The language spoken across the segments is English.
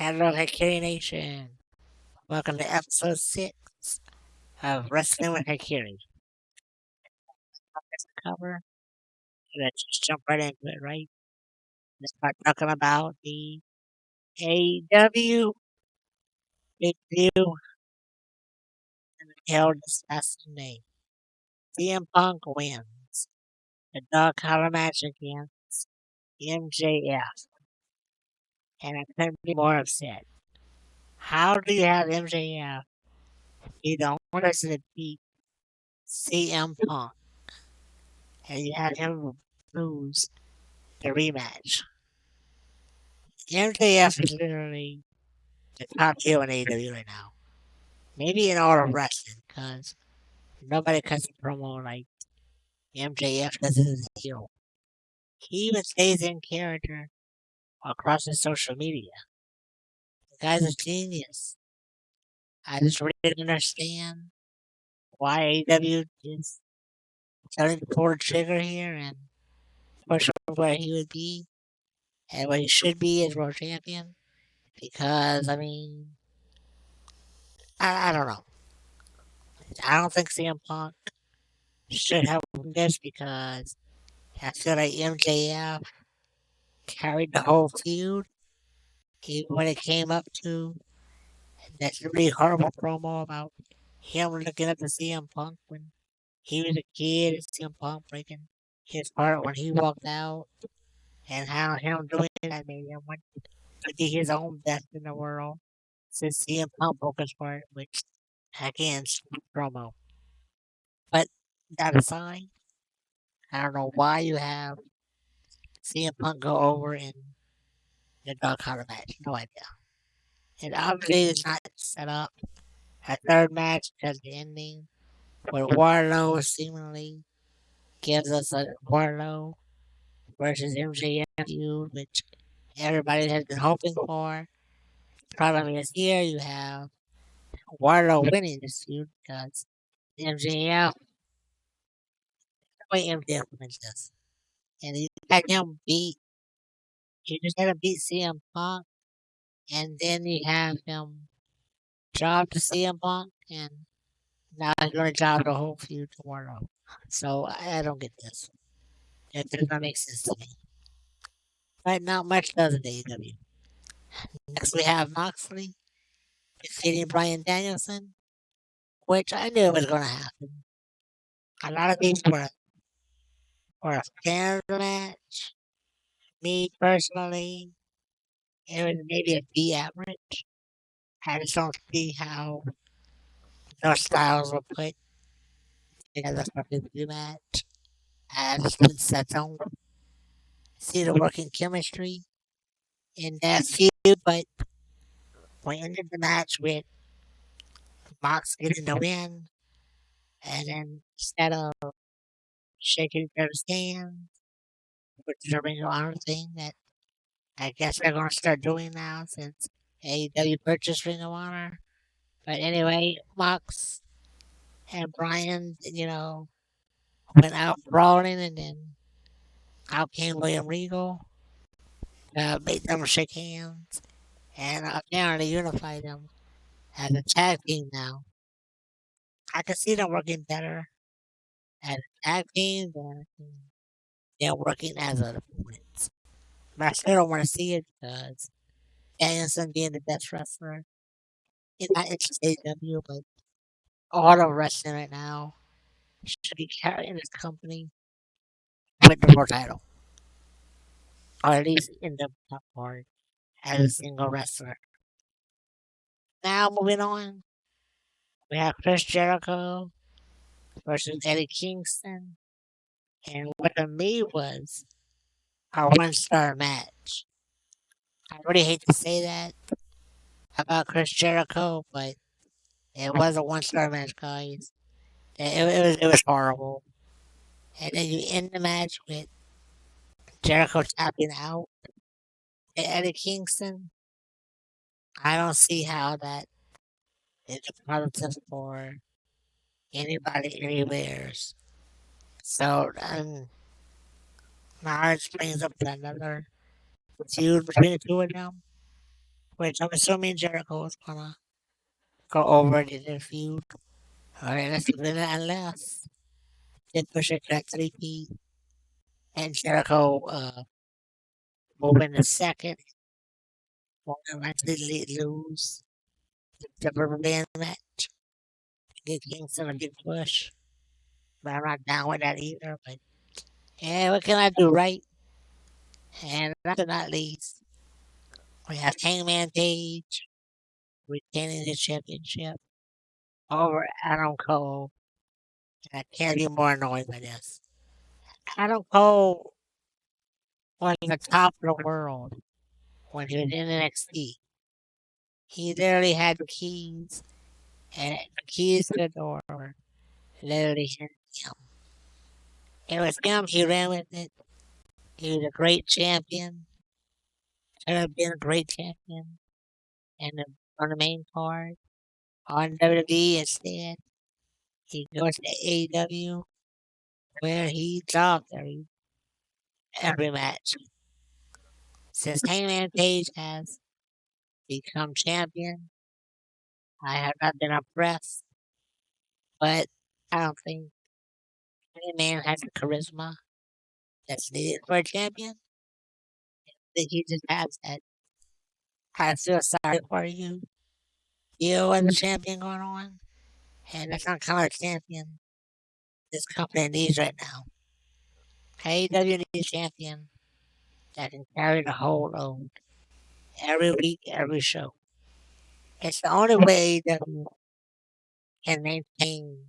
Hello, Hykiri Nation. Welcome to episode 6 of Wrestling with Hykiri. Let's cover. Let's just jump right into it, right? Let's start talking about the AEW big deal held this past Sunday. CM Punk wins the dog collar match against MJF, and I couldn't be more upset. How do you have MJF be the only person to beat CM Punk, and you have him lose the rematch? MJF is literally the top heel in AEW right now. Maybe in all of wrestling, because nobody cuts a promo like MJF does his heel. He even stays in character across his social media. The guy's a genius. I just really didn't understand why AEW is starting to pull the trigger here and push him where he would be and what he should be as world champion. Because, I mean, I don't know. I don't think CM Punk should have won this because I feel like MJF carried the whole feud. Even when it came up to that really horrible promo about him looking up to CM Punk when he was a kid, and CM Punk breaking his heart when he walked out, and how him doing that made him want to be his own best in the world. Since CM Punk broke his heart, which again, stupid promo. But that aside, I don't know why you have CM Punk go over in the dog collar match. No idea. And obviously, it's not set up a third match because the ending where Warlow seemingly gives us a Warlow versus MJF feud, which everybody has been hoping for. Problem is here you have Warlow winning this feud because MJF, the way MJF wins this, and you had him beat, you just had him beat CM Punk, and then you have him drop to CM Punk, and now he's going to drop the whole feud to Warlow. So I don't get this. It does not make sense to me. But not much does in AEW. Next we have Moxley defeating Brian Danielson, which I knew was going to happen. A lot of people were a fan of the match. Me personally, it was maybe a B average. I just don't see how those styles were put together for a good match. I just don't see the working chemistry in that feud, but we ended the match with Mox getting the win, and then instead of shaking each other's hand, which is a Ring of Honor thing that I guess they're going to start doing now since AEW purchased Ring of Honor. But anyway, Mox and Brian, went out brawling, and then out came William Regal, made them shake hands, and apparently unified them as a tag team now. I can see them working better as a tag team than they're working as an opponents. But I still don't want to see it because Danielson being the best wrestler, it's not just AEW, but all of wrestling right now should be carrying this company with the world title, or at least in the top part as a single wrestler. Now moving on, we have Chris Jericho versus Eddie Kingston, and what to me was a 1-star match. I really hate to say that about Chris Jericho, but it was a 1-star match, guys. It was horrible. And then you end the match with Jericho tapping out to Eddie Kingston. I don't see how that is a positive for anybody anywhere. So now it brings up to another feud between the two of them, which I'm assuming Jericho is gonna go over to the feud. Alright, let's do that unless they push it to that 3P and Jericho moving the second, will eventually lose the rubber band match. Give Kingston a big push. But I'm not down with that either. But yeah, what can I do, right? And last but not least, we have Hangman Page retaining the championship over Adam Cole. And I can't be more annoyed by this. Adam Cole was the top of the world when he was in NXT. He literally had the keys, and the keys to the door were literally in him. It was him, he ran with it. He was a great champion. Could have been a great champion. And on the main card, on WWE instead, he goes to AEW, where he dropped every match. Since Hangman Page has become champion, I have not been impressed, but I don't think any man has the charisma that's needed for a champion. I think he just has that. I feel sorry for you. You as a champion going on, and that's not kind of champion this company needs right now. AEW needs a champion that can carry the whole load every week, every show. It's the only way that we can maintain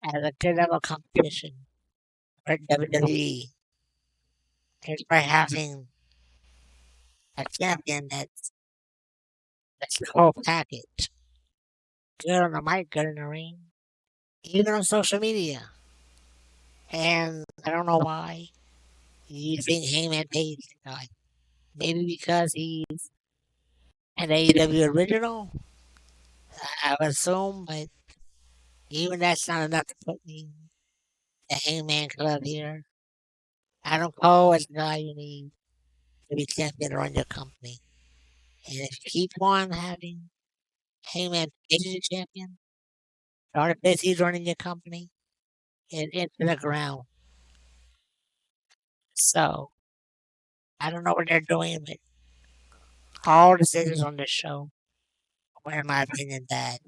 as a good level competition for WWE is by having a champion that's the whole package. Good on the mic, good in the ring, even on social media. And I don't know why you think Heyman Page is the guy. Maybe because he's an AEW original, I would assume, but even that's not enough to put me in the Hangman Club here. Adam Cole is the guy you need to be champion to run your company. And if you keep on having Hangman Page as your champion, the only place he's running your company is into the ground. So I don't know what they're doing, but all decisions on this show were, in my opinion, bad.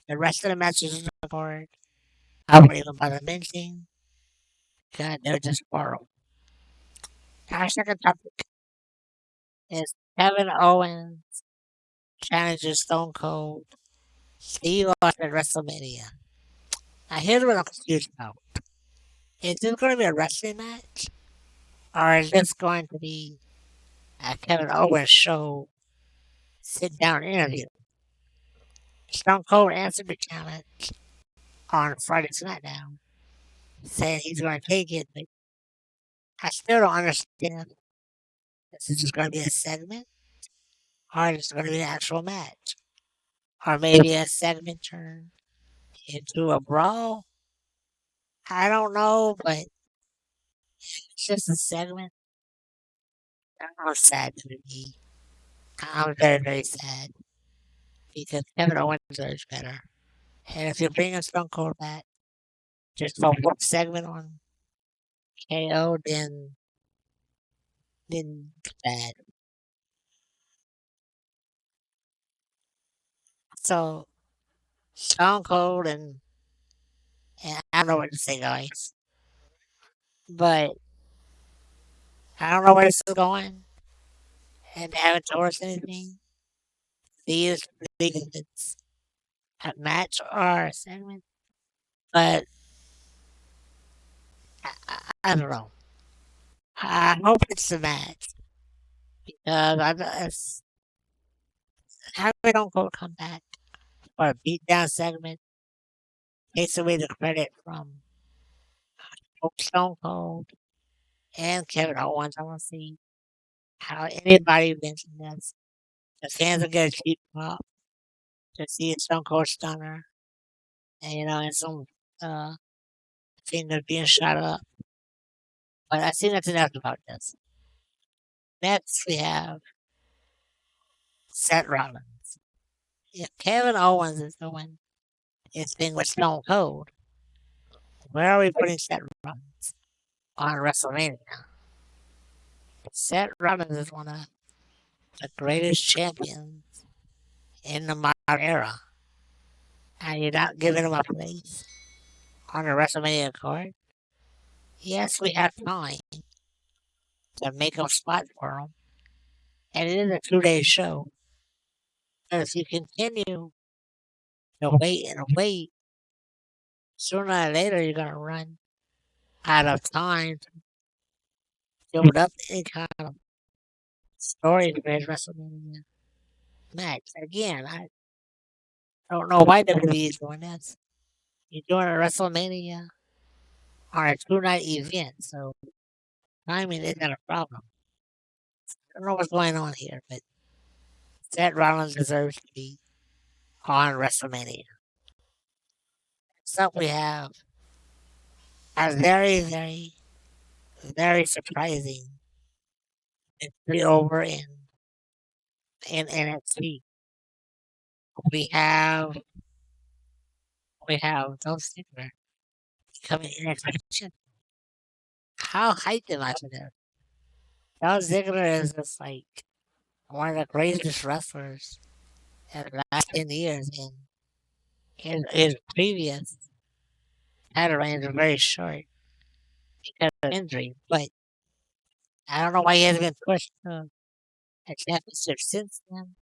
The rest of the matches on the card, I won't even bother mentioning. God, they're just horrible. Our second topic is Kevin Owens challenges Stone Cold Steve Austin at WrestleMania. Now here's what I'm confused about. Is this going to be a wrestling match? Or is this going to be a Kevin Owens show sit down interview? Stone Cold answered the challenge on Friday SmackDown, saying he's going to take it, but I still don't understand if this is going to be a segment or is going to be an actual match. Or maybe a segment turn into a brawl. I don't know, but it's just a segment. I'm sad to me. I'm very, very sad because Kevin Owens is better. And if you bring a Stone Cold back just for one segment on KO, then bad. So Stone Cold and I don't know what to say, guys, but I don't know where this is going, and they haven't told us anything. These if it's a match or a segment, but I don't know. I hope it's a match because how we don't go come back for a beatdown segment takes away the credit from both Stone Cold and Kevin Owens. I want to see how anybody wins in this. The fans will get a cheap pop to see a Stone Cold Stunner, and and some uh fingers being shot up. But I see nothing else about this. Next, we have Seth Rollins. If Kevin Owens is doing his thing with Stone Cold, where are we putting Seth Rollins on WrestleMania? Seth Rollins is one of the greatest champions in the modern era, and you're not giving him a place on the WrestleMania card. Yes, we have time to make a spot for him, and it is a 2 day show. But if you continue to wait and wait, sooner or later you're gonna run out of time to build up any kind of story for his WrestleMania match. Again, I don't know why WWE is doing this. You're doing a WrestleMania on a 2 night event, so timing isn't a problem. I don't know what's going on here, but Seth Rollins deserves to be on WrestleMania. So we have a very, very, very surprising victory over in NXT. We have we have Dolph Ziggler becoming NXT champion. How hyped am I for this? Dolph Ziggler is just like one of the greatest wrestlers in the last 10 years, and his previous title reigns were very short because of injury. But I don't know why he hasn't been pushed to a championship since then.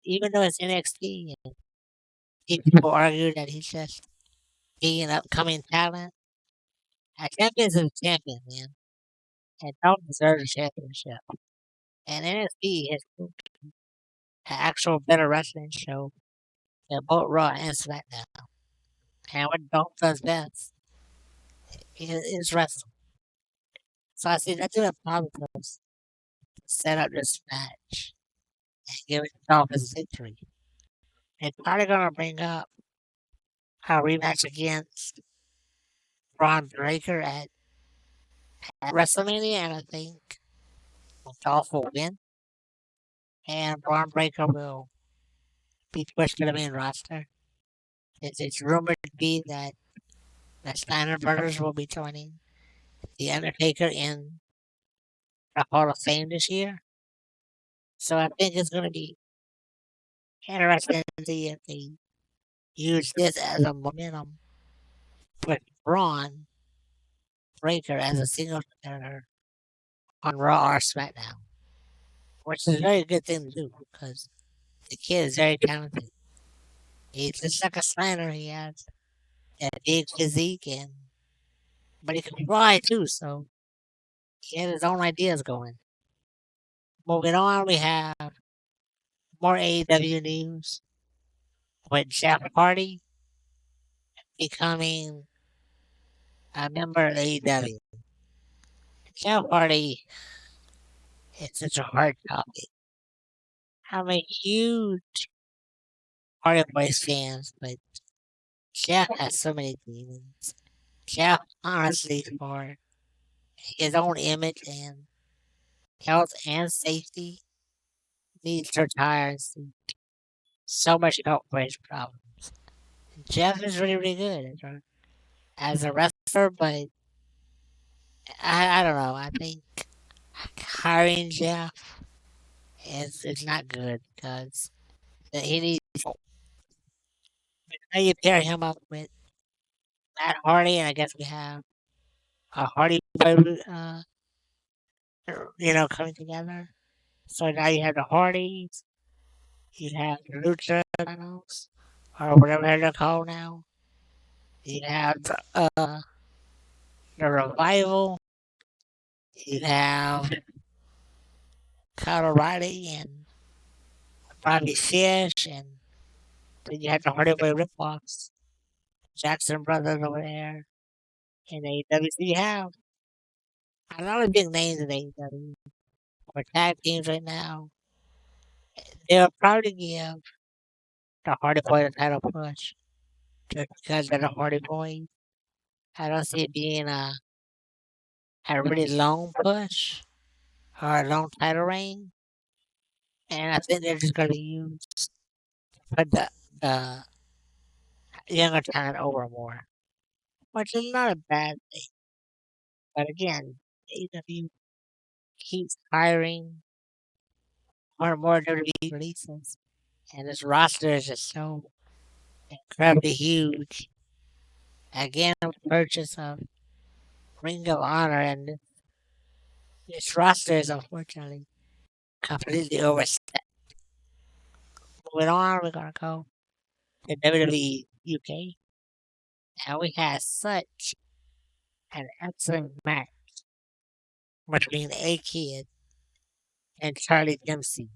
Even though it's NXT, and people argue that he's just being an upcoming talent. A champion is a champion, man, and don't deserve a championship. And NXT has proved an actual better wrestling show than both Raw and SmackDown. And what Dolph does best is wrestling. So I see nothing but positives to set up this match and give it to Dolph his victory. They're probably gonna bring up a rematch against Braun Breaker at WrestleMania, and I think Dolph will win, and Braun Breaker will be pushed to the main roster. It's rumored to be that the Steiner brothers will be joining The Undertaker in the Hall of Fame this year. So I think it's going to be interesting to see if they use this as a momentum with Braun Breaker as a single competitor on Raw or SmackDown, which is a very good thing to do because the kid is very talented. He's just like a Steiner. He has a big physique, but he can fly too, so he has his own ideas going. Moving on, we have more AEW news with Jeff Hardy becoming a member of AEW. Jeff Hardy is such a hard topic. I'm a huge Hardy Boys fans, but Jeff has so many demons. Jeff, honestly, for his own image and health and safety, needs to retire and seek so much help for his problems. Jeff is really, really good as a wrestler, but I don't know. I think hiring Jeff is not good because he needs. Now you pair him up with Matt Hardy, and I guess we have a Hardy Boy, coming together. So now you have the Hardys, you have the Luchanos, or whatever they're called now. You have the Revival. You have Kyle O'Reilly and Bobby Fish, and then you have the Hardy Boy ripoffs, Jackson Brothers over there in AEW. So you have a lot of big names in AEW for tag teams right now. They'll probably give the Hardy Boy the title push just because they're the Hardy Boys. I don't see it being a really long push or a long title reign. And I think they're just going to be used to put the younger talent over more, which is not a bad thing. But again, AEW keeps hiring more and more WWE releases, and this roster is just so incredibly huge. Again, with the purchase of Ring of Honor, and this roster is unfortunately completely overset. Moving on, we're gonna go to WWE UK, and we had such an excellent match between A Kid and Charlie Dempsey.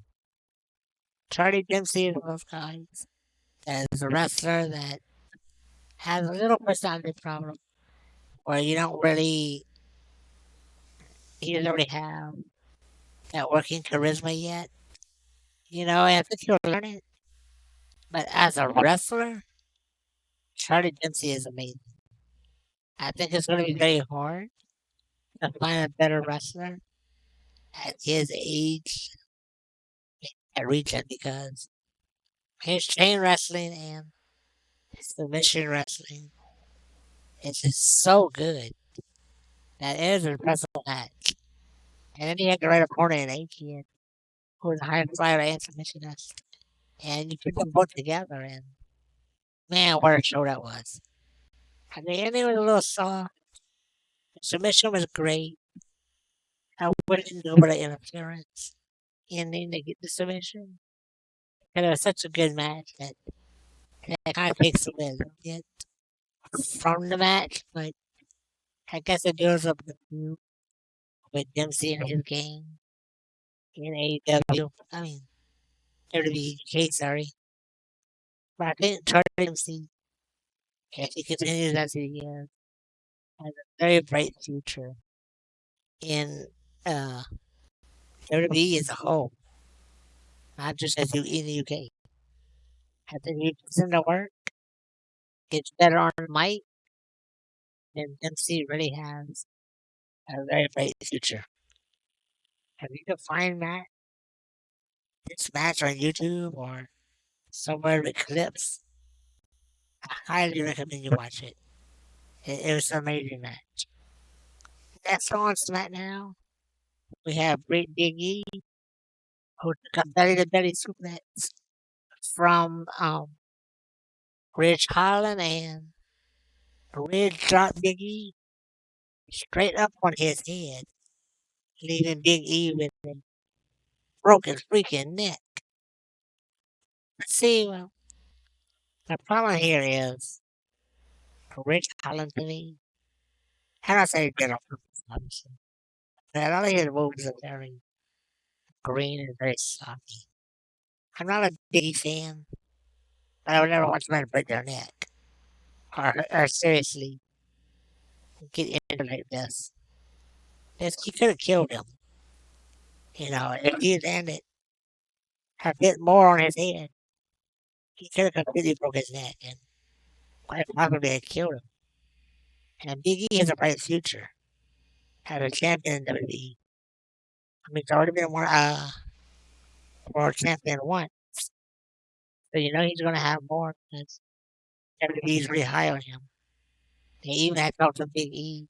Charlie Dempsey is one of those guys that is a wrestler that has a little personality problem, where you don't really, he doesn't really have that working charisma yet. You know, I think he'll learn it, but as a wrestler, Charlie Dempsey is amazing. I think it's going to be very hard to find a better wrestler at his age and region because his chain wrestling and his submission wrestling is just so good that it is an impressive match. And then he had the right opponent in A-Kid, who was a high flyer and submissionist. And you put them both together, and man, what a show that was. And the ending was a little soft. The submission was great. I wouldn't go for the interference ending to get the submission. And it was such a good match that kind of takes away a little bit from the match, but I guess it builds up the feud with Dempsey and his game in AEW. I mean, WWE, sorry. But I think Charlie Dempsey, if he continues as he is, has a very bright future in uh, WWE as a whole, not just as you in the UK. I think he puts in the work, gets better on the mic, and Dempsey really has a very bright future. If you can find this match on YouTube or somewhere with clips, I highly recommend you watch it. It was an amazing match. Next on SmackDown, we have Great Big E, who took a belly to belly suplex from Ridge Holland, and Ridge dropped Big E straight up on his head, leaving Big E with a broken freaking neck. But see, well, the problem here is Ridge Holland to me, and I say did on purpose, obviously. But a lot of his moves are very green and very sloppy. I'm not a Big E fan, but I would never watch somebody break their neck or seriously get into like this. This he could have killed him. You know, if he had landed a bit more on his head, he could have completely broke his neck and quite possibly had killed him. And Big E has a bright future as a champion in WWE. I mean, he's already been one world champion once, so you know he's going to have more because WWE's really high on him. They even had talked to Big E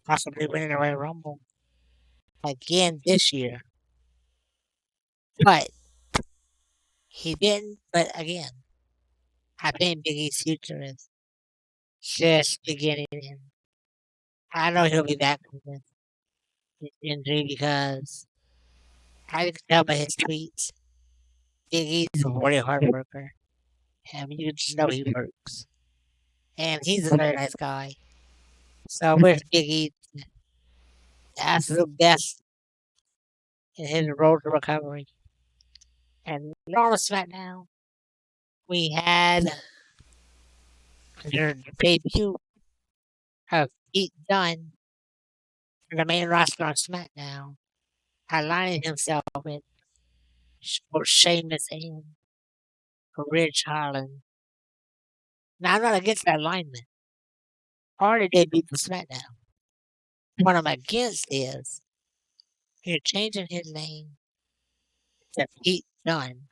possibly winning the Royal Rumble again this year, but he didn't. But again, I think Big E's future is just beginning, and I know he'll be back from this injury because I can tell by his tweets. Big E's a very hard worker. I mean, you just know he works. And he's a very nice guy. So I wish Big E the absolute best in his road to recovery. And on SmackDown, we had the debut of Pete Dunne for the main roster on SmackDown, aligning himself with both Sheamus and Ridge Holland. Now, I'm not against that alignment. Part of debut for SmackDown. What I'm against is you're changing his name to Pete Dunne.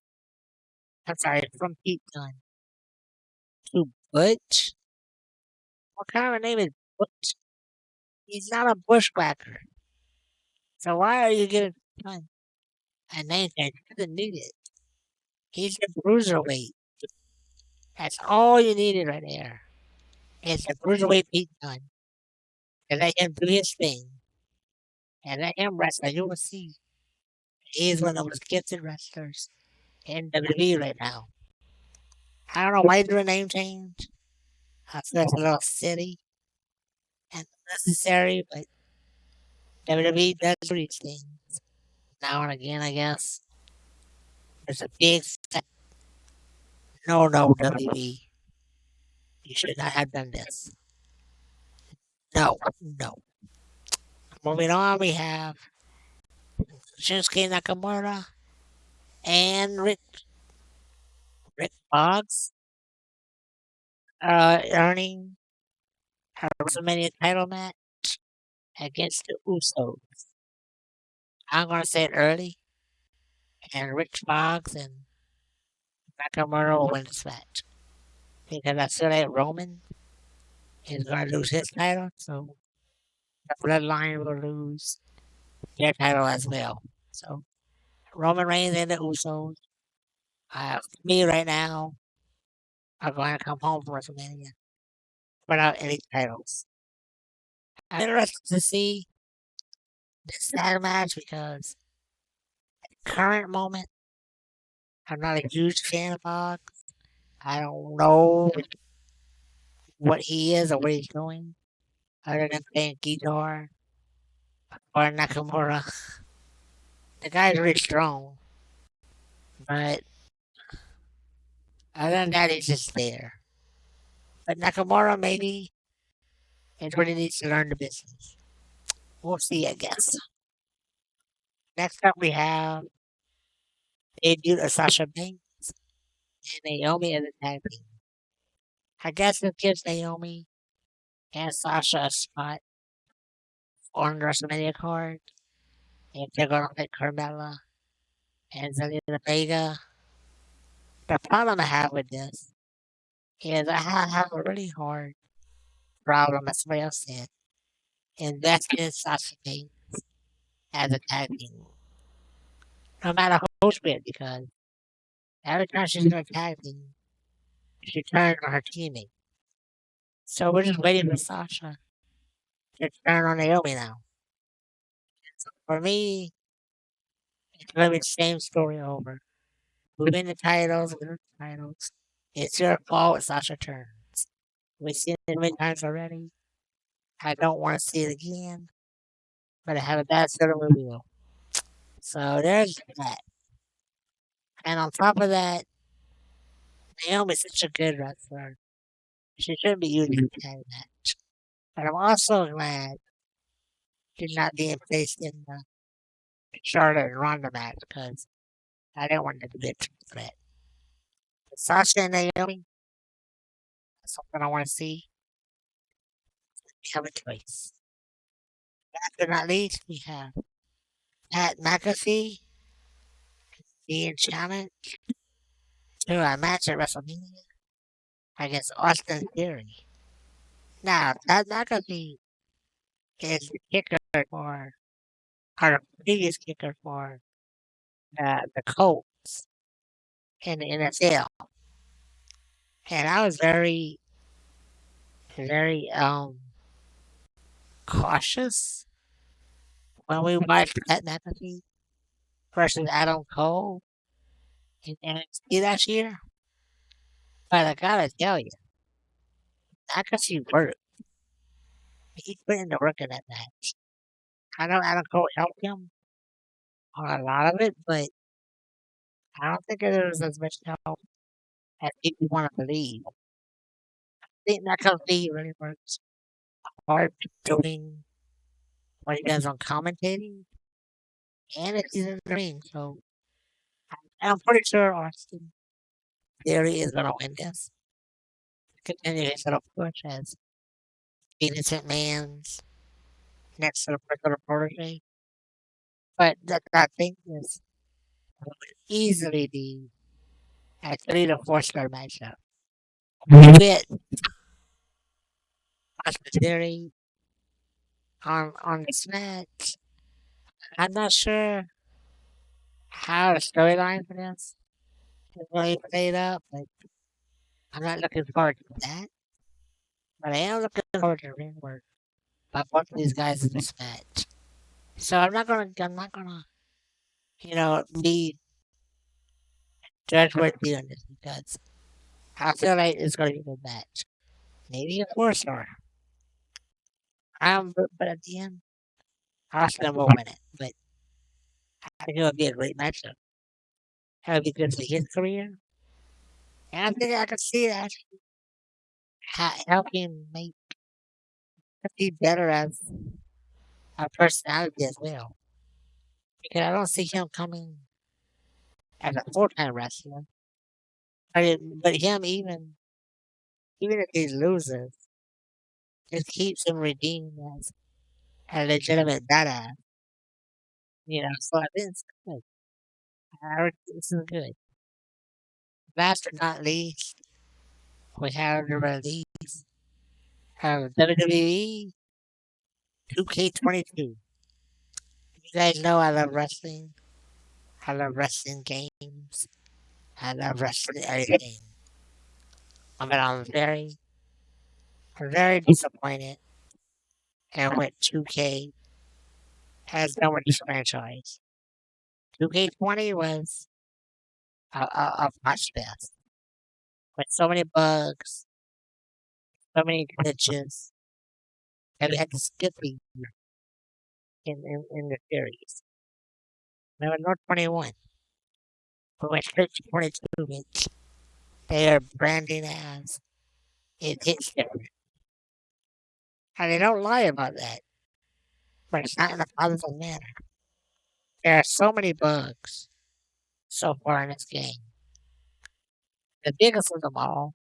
I'm sorry, from Pete Dunne to Butch. What kind of a name is Butch? He's not a bushwhacker. So why are you giving Dunne a name that doesn't need it? He's a bruiserweight. That's all you needed right there. It's a bruiserweight Pete Dunne. And let him do his thing. And let him wrestle. You will see. He's one of the most gifted wrestlers in WWE right now. I don't know why he did a name change. I feel it's a little silly and unnecessary, but WWE does do these things now and again, I guess. There's a big fat no, WWE. You should not have done this. No, no. Moving on, we have Shinsuke Nakamura and Rick Boggs earning a WrestleMania title match against the Usos. I'm gonna say it early, and Rick Boggs and Nakamura will win this match because I feel like Roman is gonna lose his title, so the Bloodline will lose their title as well. So Roman Reigns and the Usos, for me right now, are going to come home from WrestleMania without any titles. I'm interested to see this title match because at the current moment, I'm not a huge fan of Boggs. I don't know what he is or where he's going, other than playing guitar or Nakamura. The guy's really strong, but other than that, he's just there. But Nakamura maybe it really needs to learn the business. We'll see, I guess. Next up, we have debut of Sasha Banks and Naomi as a tag team. I guess it gives Naomi and Sasha a spot on the WrestleMania card. If they're going to pick Carmella and Zelina Vega. The problem I have with this is have a really hard problem, as somebody else said, investing in Sasha Banks as a tag team. No matter who's with, because every time she's in a tag team, she turns on her teammate. So we're just waiting for Sasha to turn on Naomi now. For me, it's gonna be the same story over. We win the titles, win the titles. It's your fault, Sasha turns. We've seen it many times already. I don't want to see it again, but I have a bad feeling we will. So there's that. And on top of that, Naomi's such a good wrestler. She shouldn't be using the tag match. But I'm also glad she's not being placed in the Charlotte and Ronda match because I didn't want it to be a triple threat. But Sasha and Naomi, that's something I want to see. We have a choice. Last but not least, we have Pat McAfee being challenged to a match at WrestleMania against Austin Theory. Now, Pat McAfee is the kicker for, or the previous kicker for the Colts in the NFL. And I was very cautious when we watched Pat McAfee versus Adam Cole in NXT last year. But I gotta tell you, McAfee worked. He put in the work in that match. I know Adam Cole helped him on a lot of it, but I don't think it was as much help as people want to believe. I think McAfee really works hard doing what he does on commentating and if he's in the ring. So I'm pretty sure Austin Theory is going to win this. Continue his little push as Innocent Man's next little protege. But the thing is, Easily be a 3 to 4 star matchup. You get Austin Theory on this match. I'm not sure how the storyline for this is really played up, but I'm not looking forward to that. But I am looking forward to ring work by both of these guys in this match. So I'm not gonna, be judgworthy on this because I feel like it's gonna be a good match. Maybe a 4 star. But at the end, Austin will win it. But I think it'll be a great matchup. It'll be good for his career. And I think I could see that helping make him better as a personality as well. Because I don't see him coming as a full-time wrestler. But him even if he loses, it keeps him redeemed as a legitimate badass. So I think it's good. I reckon this is good. Last but not least, we have the release of WWE 2K22. You guys know I love wrestling. I love wrestling games. I love wrestling everything. I'm very disappointed at what 2K has done with this franchise. 2K20 was a botch fest with so many bugs, so many glitches, that we had to skip a year in the series. There was no 21. We went straight to 22, which they are branding as it hits different. And they don't lie about that, but it's not in a positive manner. There are so many bugs so far in this game. The biggest of them all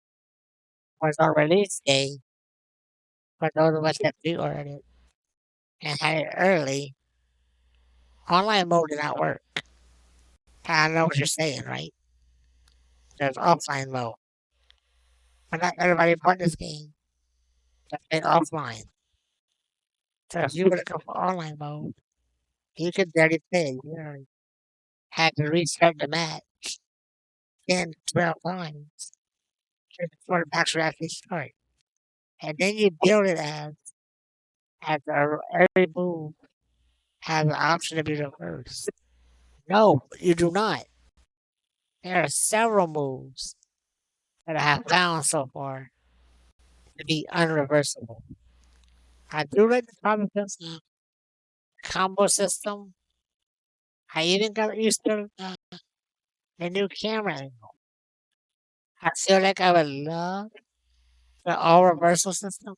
was our release day for those of us that pre-ordered it and had it early. Online mode did not work. I know what you're saying, right? There's offline mode. But not everybody bought this game. They played offline. So if you were to go for online mode, you could barely play it. You had to restart the match 10, 12 times before the match would actually start. And then you build it every move has an option to be reversed. No, you do not. There are several moves that I have found so far to be unreversible. I do like the Prometheus combo system. I even got used to the new camera angle. I feel like I would love the all reversal system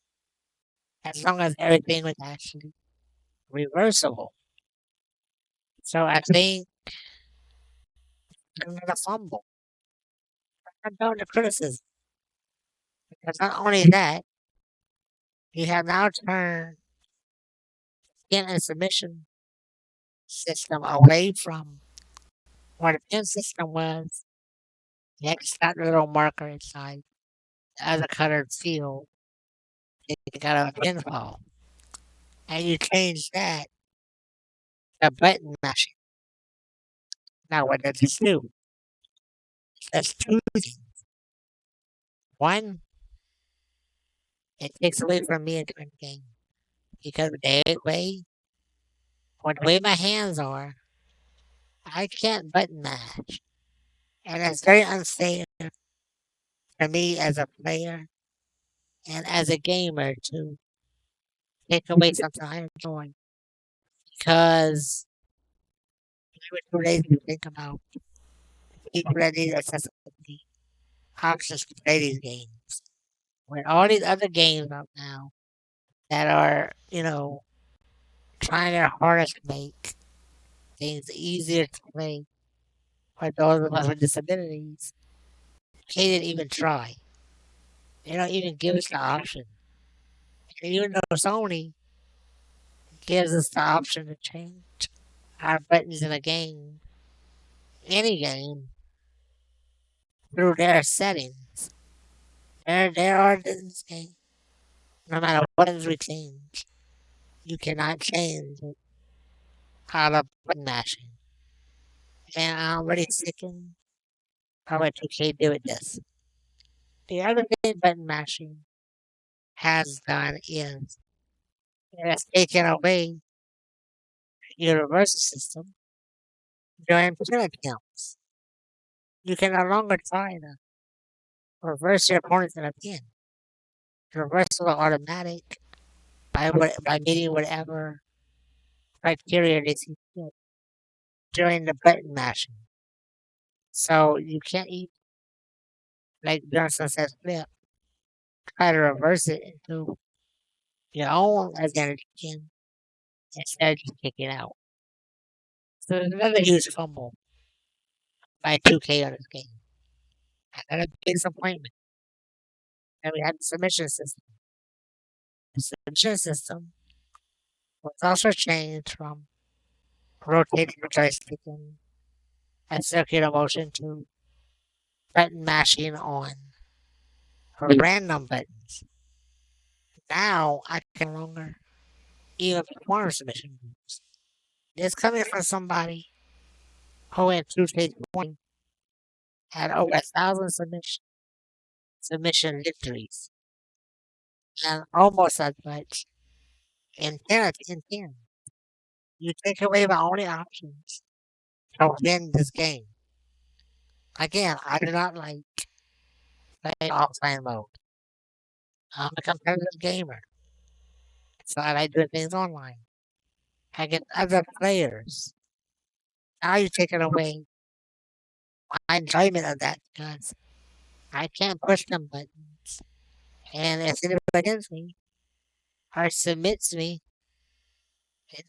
as long as everything was actually reversible. So I think another fumble. I'm done the criticism. Because not only that, you have now turned pin and submission system away from what the pin system was. You had to start the little marker inside the other colored field. You got a pinfall. And you change that to button mashing. Now what does this do? That's two things. One, it takes away from me in the game. Because with the way my hands are, I can't button mash. And it's very unfair for me as a player and as a gamer to take away something I enjoy. Because we were too lazy to think about people that need accessibility options to play these games. With all these other games out now that are, trying their hardest to make things easier to play for those of us with disabilities, they didn't even try. They don't even give us the option. And even though Sony gives us the option to change our buttons in a game, any game through their settings. There are in this game. No matter what is retained, you cannot change it out of button mashing. And I'm already sickened of what 2K do with this. The other thing button mashing has done is it has taken away your reversal system during pin attempts. You can no longer try to reverse your opponent in a pin. The reversal is automatic by meeting whatever criteria they see fit during the button mashing. So you can't eat like Johnson says flip, try to reverse it into your own identity pin instead of just kicking out. So there's another huge fumble by 2K on this game. Another big disappointment. And we had the submission system. The submission system was also changed from rotating the joystick in a circular motion to button mashing on random buttons. Now I can no longer even perform submission moves. This coming from somebody who in 2K20 had over 1,000 submission victories and almost as much in 10. You take away my only options to win this game. Again, I do not like playing offline mode. I'm a competitive gamer, so I like doing things online. I get other players. Now you're taking away my enjoyment of that because I can't push them buttons. And if anybody against me or submits me,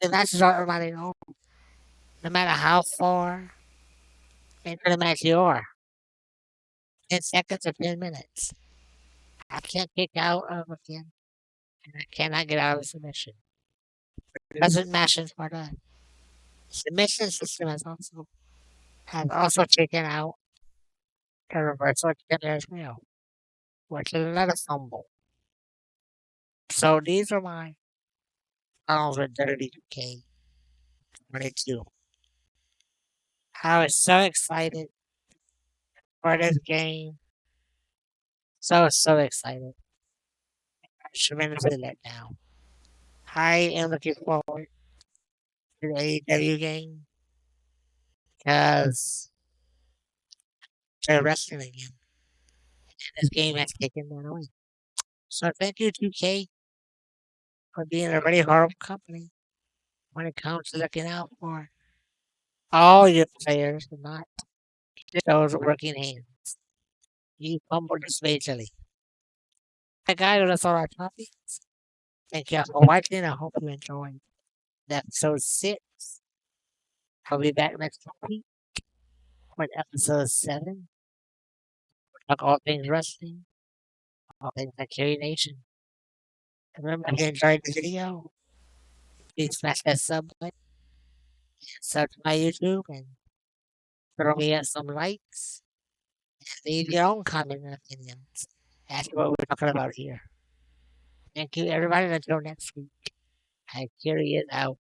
the matches are already over. No matter how far into the match you are, 10 seconds or 10 minutes. I can't kick out of a pin, and I cannot get out of a submission. It doesn't match as part of submission system has also taken out the reversal pin as well, which is another fumble. So these are my problems with Dirty K 22. I was so excited for this game. So excited. Tremendously let down. I am looking forward to the AEW game because they're wrestling again. And this game has taken that away. So thank you, 2K, for being a really horrible company when it comes to looking out for all your players and not just those working hands. You fumbled this majorly. Hey guys, that's all our topics. Thank you all for watching. I hope you enjoyed episode 6. I'll be back next week with episode 7. Talk all things wrestling, all things Hykiri Nation. Remember, if you enjoyed the video, please smash that sub button and sub to my YouTube and throw me up some likes. Leave your own comments and opinions as to what we're talking about here. Thank you, everybody. Until next week, Hykiri is out.